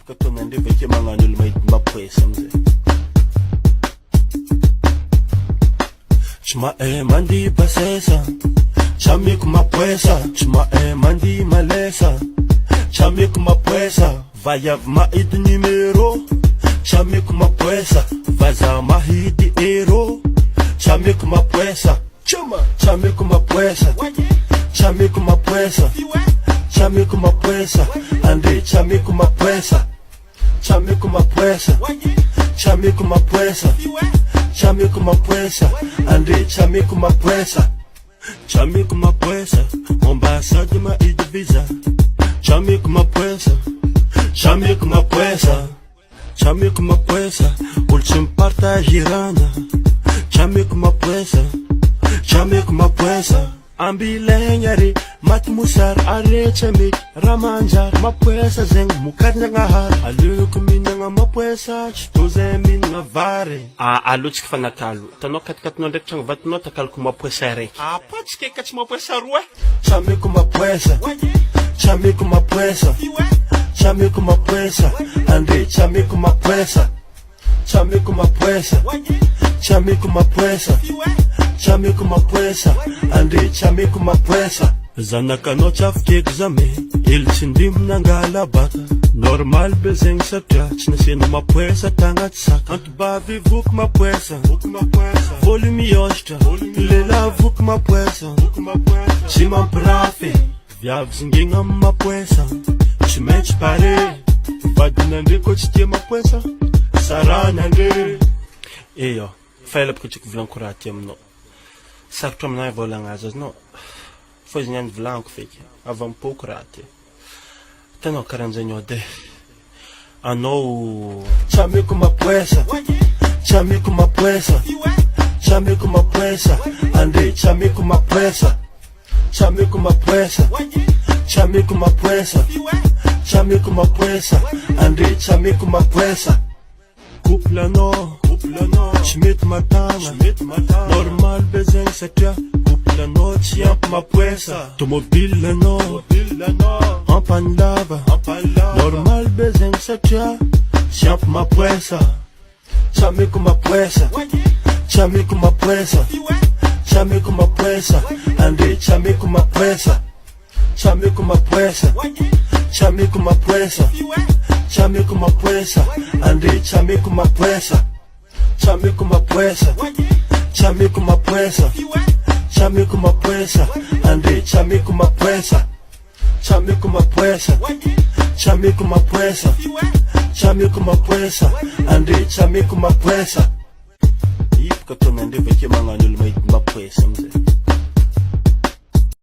Ipka tonande veke manganul mait mapwesa mzee. Chuma mandi basesa Chami kumapwesa Chuma mandi malesa Chami kumapwesa Vaya maidi numero Chami kumapwesa Vaza mahidi ero Chami kumapwesa Chami kumapwesa Chami kumapwesa Chami kumapwesa Ande chami kumapwesa Chami kumapwesa Chami kumapwesa Chami kumapwesa Ande chami kumapwesa Chami kumapwesa Mombasa de maidi visa Chami kumapwesa Chami kumapwesa Chami kumapwesa Ultim parta girana Chami kumapwesa Chami kumapwesa Ambilenyari matmusar arechemi ramanjar mapwesa zeng mukadnya ngahar aluku minanga mapwesa chituze minanga vare alutsika fanatalo tanao katikatino ndraiky tragno vatinao takaloko mapwesa raiky patsike ka tsy mapwesa roa chami kumapwesa chami kumapwesa chami kumapwesa ande chami kumapwesa chami kumapwesa chami kumapwesa chami kumapwesa ande chami kumapwesa zanakano chafkek zame ilchindim nangala baka normal bezeng satya chinasena mapwesa tangati saka antubavy vuk mapwesa volume yoshtra lela vuk mapwesa chimamprafe viavy zingena mapwesa chimech pare vadinande ko chitie mapwesa saranande eyo faila pkachik vlankurati amno sarotro aminay volagna azy no fa izy niany volaniko feky avy ampoko raha ty tanao karan'zany ode anao chami kumapwesa chami kumapwesa chami kumapwesa ande chami kumapwesa chami kumapwesa chami kumapwesa chami kumapwesa ande chami kumapwesa couple no chimit matana normal bezeng satya couple no chiamp mapwesa automobile no ampan lava normal bezeng satya chiamp mapwesa chami kumapwesa chami kumapwesa chami kumapwesa ande chami kumapwesa chami kumapwesa chami kumapwesa chami kumapwesa ande chami kumapwesa chami kumapwesa chami kumapwesa chami kumapwesa ande chami kumapwesa chami kumapwesa chami kumapwesa chami kumapwesa ande chami kumapwesa ipka tonande veke manganul mait mapwesa mzee